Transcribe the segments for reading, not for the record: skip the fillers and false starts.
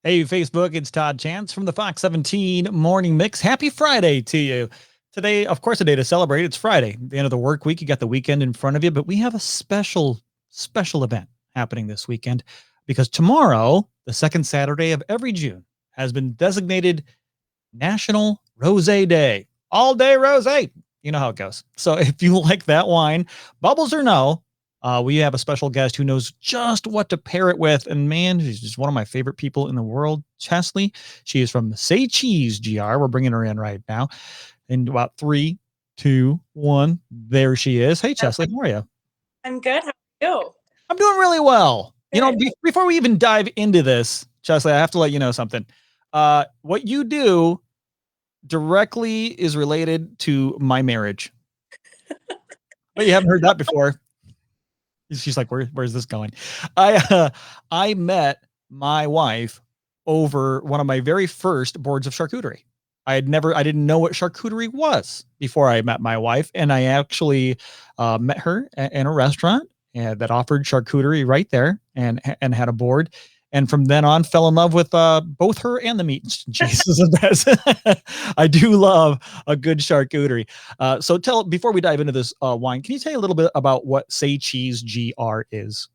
Hey, Facebook, it's Todd Chance from the Fox 17 Morning Mix. Happy Friday to you. Today, of course, a day to celebrate. It's Friday, the end of the work week. You got the weekend in front of you, but we have a special event happening this weekend because tomorrow, the second Saturday of every June, has been designated National Rosé Day. All day rosé. You know how it goes. So if you like that wine, bubbles or no, we have a special guest who knows just what to pair it with. And man, she's just one of my favorite people in the world, Chelsey. She is from Say Cheese GR. We're bringing her in right now. In about 3, 2, 1, there she is. Hey, Chelsey, how are you? I'm good. How are you? I'm doing really well. Good. Before we even dive into this, Chelsey, I have to let you know something. What you do directly is related to my marriage. But you haven't heard that before. She's like, where's this going? I met my wife over one of my very first boards of charcuterie. I didn't know what charcuterie was before I met my wife, and I actually met her in a restaurant that offered charcuterie right there, and had a board. And from then on, fell in love with both her and the meat and cheeses. I do love a good charcuterie. So before we dive into this wine, can you tell me a little bit about what Say Cheese GR is?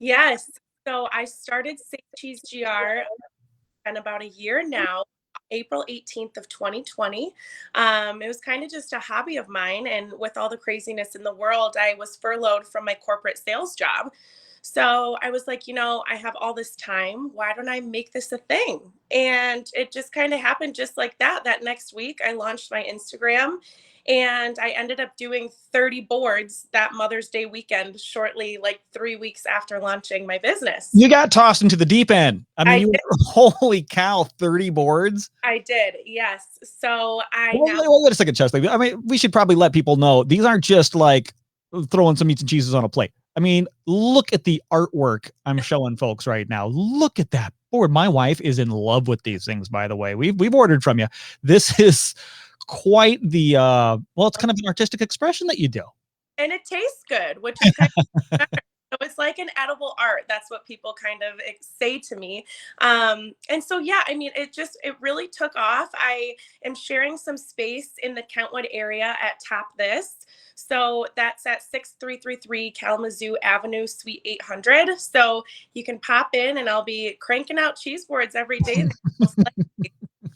Yes. So I started Say Cheese GR in about a year now, April 18th of 2020. It was kind of just a hobby of mine. And with all the craziness in the world, I was furloughed from my corporate sales job. So I was like, I have all this time. Why don't I make this a thing? And it just kind of happened just like that. That next week, I launched my Instagram and I ended up doing 30 boards that Mother's Day weekend, shortly, like 3 weeks after launching my business. You got tossed into the deep end. I mean, I did. holy cow, 30 boards. I did. Yes. So I Well, now, wait a second, Chelsey. I mean, we should probably let people know these aren't just like throwing some meats and cheeses on a plate. I mean, look at the artwork I'm showing folks right now. Look at that board. My wife is in love with these things, by the way. We've ordered from you. This is quite the well, it's kind of an artistic expression that you do. and it tastes good, which is kind of better. So it's like an edible art. That's what people kind of say to me. And so, yeah, I mean, it really took off. I am sharing some space in the Kentwood area at Top This. So that's at 6333 Kalamazoo Avenue, Suite 800. So you can pop in and I'll be cranking out cheese boards every day.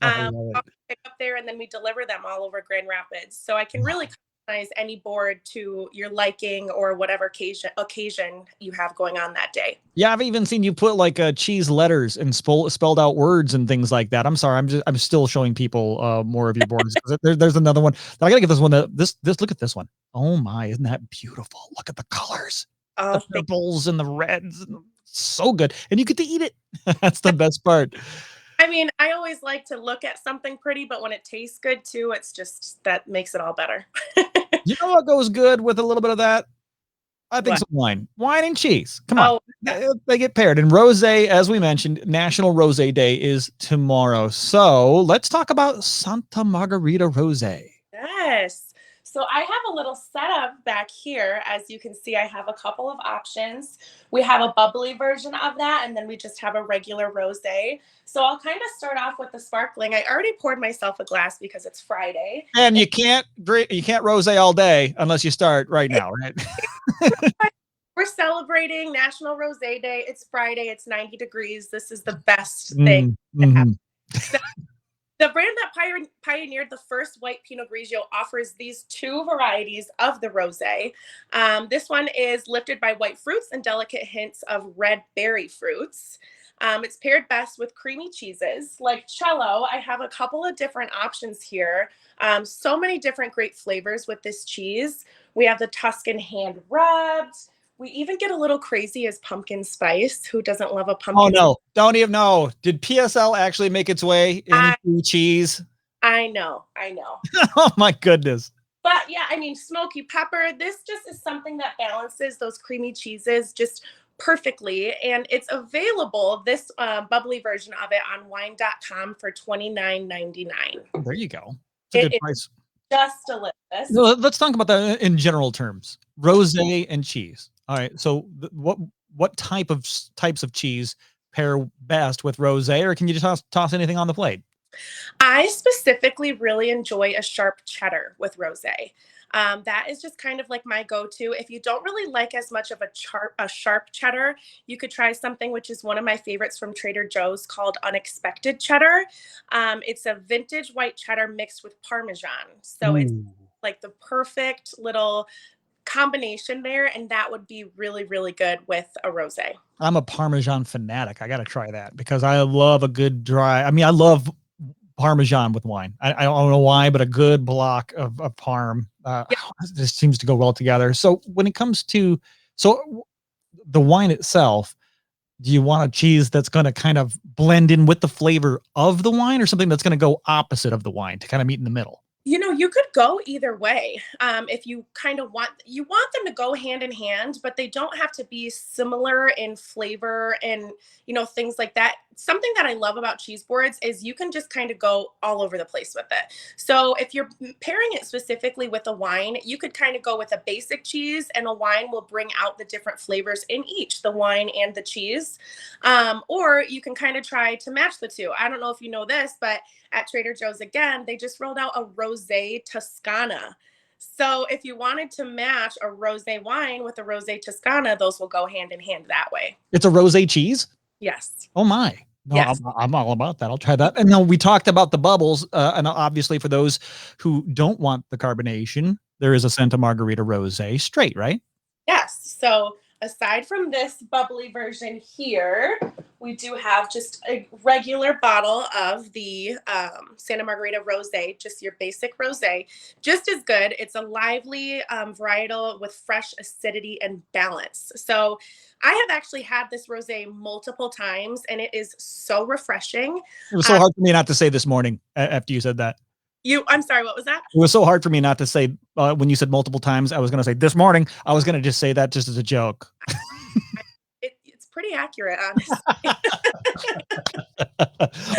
I love I'll it. pick up there and then we deliver them all over Grand Rapids. So I can really customize any board to your liking or whatever occasion you have going on that day. Yeah, I've even seen you put like cheese letters and spelled out words and things like that. I'm sorry, I'm still showing people more of your boards. There's another one. I gotta get this one. This look at this one. Oh my, isn't that beautiful? Look at the colors, the Oh, purples and the reds, so good, and you get to eat it. That's the best part. I mean, I always like to look at something pretty, but when it tastes good too, it's just that makes it all better. You know what goes good with a little bit of that? I think What? some wine and cheese. Come on. Oh, yes. They get paired. And rosé, as we mentioned, National Rosé Day is tomorrow. So let's talk about Santa Margarita Rosé. Yes. So I have a little setup back here. As you can see, I have a couple of options. We have a bubbly version of that, and then we just have a regular rosé. So I'll kind of start off with the sparkling. I already poured myself a glass because it's Friday. And you can't rosé all day unless you start right now, right? We're celebrating National Rosé Day. It's Friday. It's 90 degrees. This is the best thing to have. Mm-hmm. So the brand that pioneered the first white Pinot Grigio offers these two varieties of the rosé. This one is lifted by white fruits and delicate hints of red berry fruits. It's paired best with creamy cheeses like cello. I have a couple of different options here. So many different great flavors with this cheese. We have the Tuscan hand rubbed. We even get a little crazy as pumpkin spice. Who doesn't love a Oh pumpkin spice? no, don't even know. Did PSL actually make its way I, into cheese? I know, I know. Oh my goodness. But yeah, I mean, smoky pepper, this just is something that balances those creamy cheeses just perfectly. And it's available, this bubbly version of it, on wine.com for $29.99. There you go. It's a It good is price. just delicious. No, let's talk about that in general terms. Rosé and cheese. All right. So what types of cheese pair best with rosé, or can you just toss anything on the plate? I specifically really enjoy a sharp cheddar with rosé. That is just kind of like my go-to. If you don't really like as much of a sharp cheddar, you could try something which is one of my favorites from Trader Joe's called Unexpected Cheddar. It's a vintage white cheddar mixed with Parmesan. So it's Ooh. like the perfect little combination there, and that would be really, really good with a rosé. I'm a Parmesan fanatic. I got to try that because I love a good dry. I mean, I love Parmesan with wine. I don't know why, but a good block of Parm just seems to go well together. So when it comes to the wine itself, do you want a cheese that's going to kind of blend in with the flavor of the wine, or something that's going to go opposite of the wine to kind of meet in the middle? You could go either way. If you kind of want them to go hand in hand, but they don't have to be similar in flavor and things like that. Something that I love about cheese boards is you can just kind of go all over the place with it. So if you're pairing it specifically with a wine, you could kind of go with a basic cheese, and a wine will bring out the different flavors in each, the wine and the cheese. Or you can kind of try to match the two. I don't know if you know this, but at Trader Joe's again, they just rolled out a Rosé Toscana. So if you wanted to match a rosé wine with a Rosé Toscana, those will go hand in hand that way. It's a rosé cheese? Yes. Oh my. No, Yes. I'm all about that. I'll try that. And then we talked about the bubbles. And obviously for those who don't want the carbonation, there is a Santa Margarita Rosé straight, right? Yes. So aside from this bubbly version here, we do have just a regular bottle of the Santa Margarita Rosé, just your basic rosé, just as good. It's a lively varietal with fresh acidity and balance. So I have actually had this rosé multiple times, and it is so refreshing. It was so hard for me not to say this morning after you said that. I'm sorry, what was that? It was so hard for me not to say when you said multiple times. I was going to say this morning. I was going to just say that just as a joke. It's pretty accurate, honestly.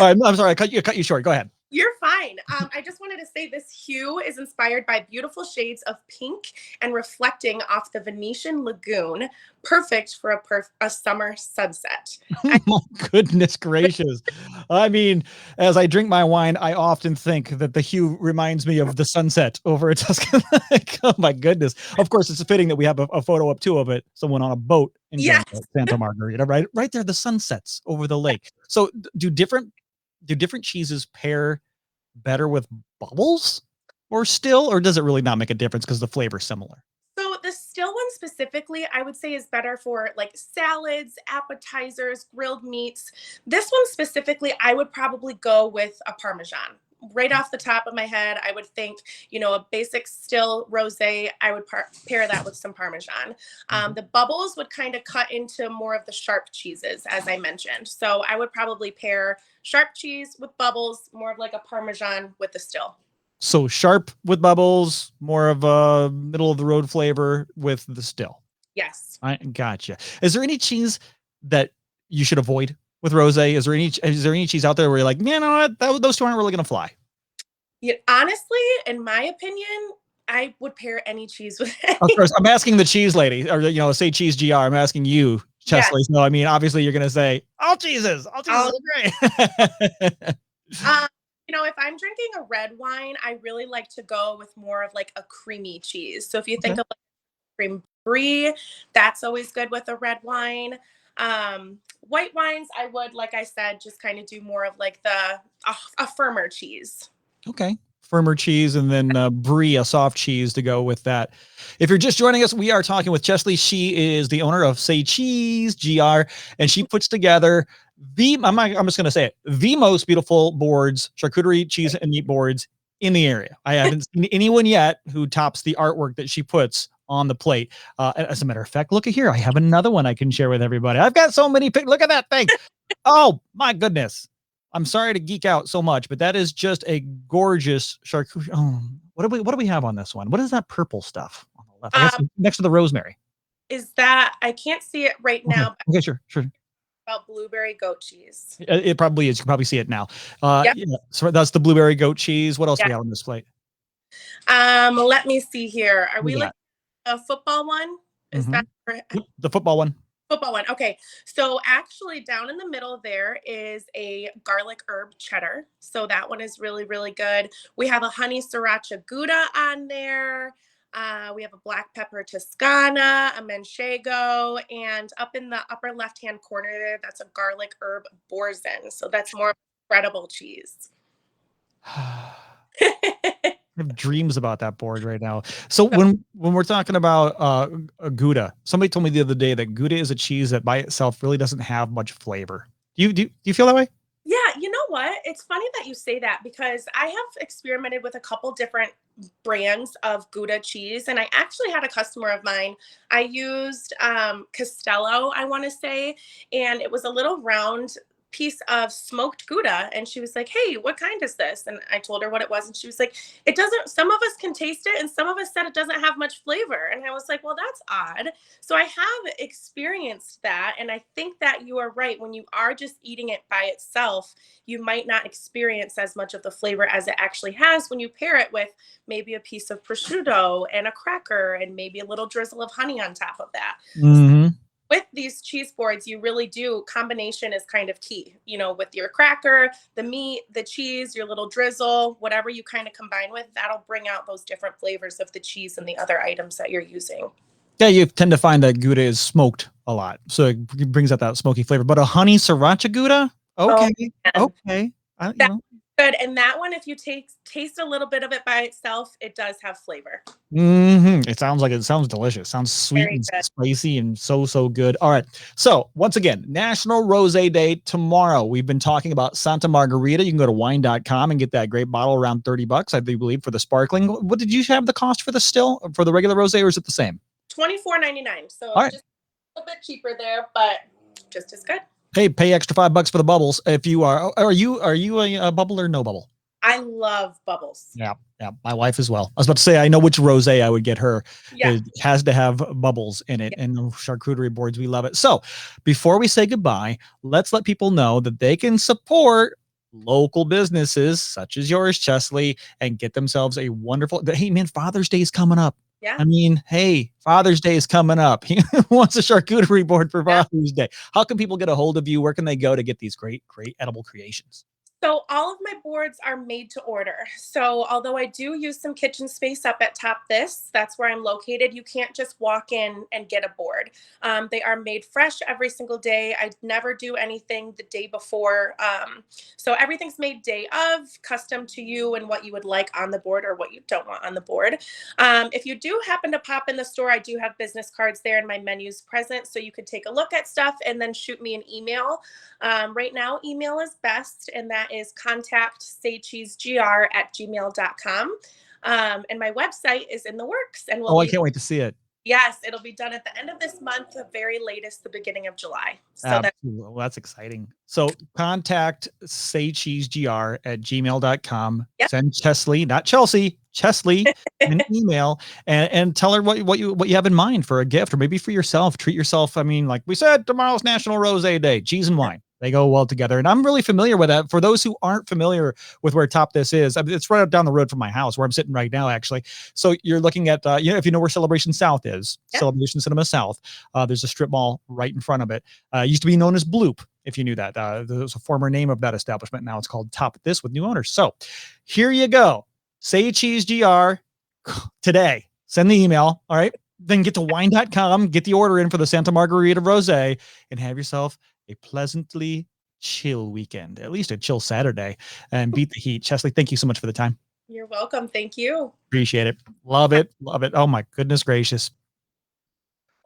All right, I'm sorry. I cut you short. Go ahead. You're fine. I just wanted to say this hue is inspired by beautiful shades of pink and reflecting off the Venetian lagoon, perfect for a summer sunset. Oh my goodness gracious. I mean, as I drink my wine, I often think that the hue reminds me of the sunset over at Tuscany. Oh my goodness. Of course, it's fitting that we have a photo up too of it, someone on a boat in Santa Margarita, right there, the sunsets over the lake. So do different cheeses pair better with bubbles or still, or does it really not make a difference because the flavor's similar? So the still one specifically, I would say is better for like salads, appetizers, grilled meats. This one specifically, I would probably go with a Parmesan. Right off the top of my head, I would think, a basic still rosé, I would pair that with some Parmesan. The bubbles would kind of cut into more of the sharp cheeses, as I mentioned. So I would probably pair sharp cheese with bubbles, more of like a Parmesan with the still. So sharp with bubbles, more of a middle of the road flavor with the still. Yes. I gotcha. Is there any cheese that you should avoid with rosé? Is there any cheese out there where you're like, man, no, those two aren't really gonna fly? Yeah, honestly, in my opinion, I would pair any cheese with it. Of course, I'm asking the cheese lady, or say cheese GR. I'm asking you, Chelsey. Yes. No, I mean, obviously you're gonna say all cheeses are great. If I'm drinking a red wine, I really like to go with more of like a creamy cheese. So if you think of like cream brie, that's always good with a red wine. White wines, I would, like I said, just kind of do more of like a firmer cheese. Okay. Firmer cheese, and then brie, a soft cheese to go with that. If you're just joining us, we are talking with Chelsey. She is the owner of Say Cheese GR, and she puts together I'm just going to say it, the most beautiful boards, charcuterie, cheese, and meat boards in the area. I haven't seen anyone yet who tops the artwork that she puts on the plate. As a matter of fact, look at here. I have another one I can share with everybody. I've got so many look at that thing. Oh my goodness. I'm sorry to geek out so much, but that is just a gorgeous charcuterie. Oh, what do we have on this one? What is that purple stuff on the left? I guess next to the rosemary. Is that, I can't see it right now. Okay, sure. About blueberry goat cheese. It probably is. You can probably see it now. Yeah, so that's the blueberry goat cheese. What else do we have on this plate? Let me see here. Are we like a football one? Is that the football one? Football one. Okay. So actually down in the middle there is a garlic herb cheddar. So that one is really, really good. We have a honey sriracha Gouda on there. We have a black pepper Toscana, a manchego, and up in the upper left-hand corner there, that's a garlic herb Borzen. So that's more spreadable cheese. I have dreams about that board right now. So when we're talking about a Gouda, somebody told me the other day that Gouda is a cheese that by itself really doesn't have much flavor. Do you feel that way? Yeah, you know what? It's funny that you say that because I have experimented with a couple different brands of Gouda cheese, and I actually had a customer of mine. I used Castello, I want to say, and it was a little round piece of smoked Gouda, and she was like, "Hey, what kind is this?" And I told her what it was, and she was like, "It doesn't. Some of us can taste it, and some of us said it doesn't have much flavor." And I was like, "Well, that's odd." So I have experienced that, and I think that you are right. When you are just eating it by itself, you might not experience as much of the flavor as it actually has when you pair it with maybe a piece of prosciutto and a cracker and maybe a little drizzle of honey on top of that. Mm-hmm. With these cheese boards, you really do, combination is kind of key, with your cracker, the meat, the cheese, your little drizzle, whatever you kind of combine with, that'll bring out those different flavors of the cheese and the other items that you're using. Yeah, you tend to find that Gouda is smoked a lot, so it brings out that smoky flavor. But a honey sriracha Gouda, okay, okay, That's good. And that one, if you taste a little bit of it by itself, it does have flavor. Mm-hmm. It sounds delicious. Sounds sweet and spicy and so good. All right. So once again, National Rosé Day tomorrow. We've been talking about Santa Margarita. You can go to wine.com and get that great bottle around $30, I do believe, for the sparkling. What did you have the cost for the still for the regular rosé, or is it the same? $24.99. So all right, just a little bit cheaper there, but just as good. Hey, pay extra $5 for the bubbles. If you are you a bubble or no bubble? I love bubbles. Yeah, my wife as well. I was about to say, I know which rosé I would get her. Yeah. It has to have bubbles in it, and the charcuterie boards, we love it. So before we say goodbye, let's let people know that they can support local businesses such as yours, Chelsey, and get themselves a wonderful, hey man, Father's Day is coming up. Yeah. I mean, hey, Father's Day is coming up. He wants a charcuterie board for Father's Day. How can people get a hold of you? Where can they go to get these great edible creations? So all of my boards are made to order. So although I do use some kitchen space up at Top This, that's where I'm located, you can't just walk in and get a board. They are made fresh every single day. I never do anything the day before. So everything's made day of, custom to you and what you would like on the board or what you don't want on the board. If you do happen to pop in the store, I do have business cards there and my menus present. So you could take a look at stuff and then shoot me an email. Right now, email is best, and that is contact@saycheesegr@gmail.com. And my website is in the works. And I can't wait to see it. Yes, it'll be done at the end of this month, the very latest, the beginning of July. So that's exciting. So contact saycheesegr@gmail.com. Yep. Send Chelsey, not Chelsey, Chelsey, an email and tell her what you have in mind for a gift, or maybe for yourself. Treat yourself. I mean, like we said, tomorrow's National Rosé Day. Cheese and wine. They go well together. And I'm really familiar with that. For those who aren't familiar with where Top This is, it's right up down the road from my house where I'm sitting right now, actually. So you're looking at, if you know where Celebration South is, Celebration Cinema South, there's a strip mall right in front of it. Used to be known as Bloop, if you knew that. There was a former name of that establishment. Now it's called Top This with new owners. So here you go. Say Cheese GR today. Send the email. All right. Then get to wine.com, get the order in for the Santa Margarita Rosé, and have yourself a pleasantly chill weekend, at least a chill Saturday, and beat the heat. Chelsey, thank you so much for the time. You're welcome. Thank you. Appreciate it. Love it. Love it. Oh my goodness gracious.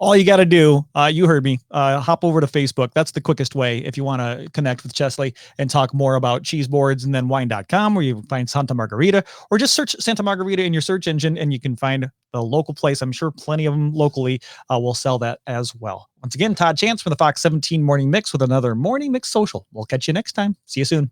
All you got to do, you heard me, hop over to Facebook. That's the quickest way if you want to connect with Chelsey and talk more about cheese boards, and then wine.com where you find Santa Margarita, or just search Santa Margarita in your search engine and you can find the local place. I'm sure plenty of them locally will sell that as well. Once again, Todd Chance from the Fox 17 Morning Mix with another Morning Mix Social. We'll catch you next time. See you soon.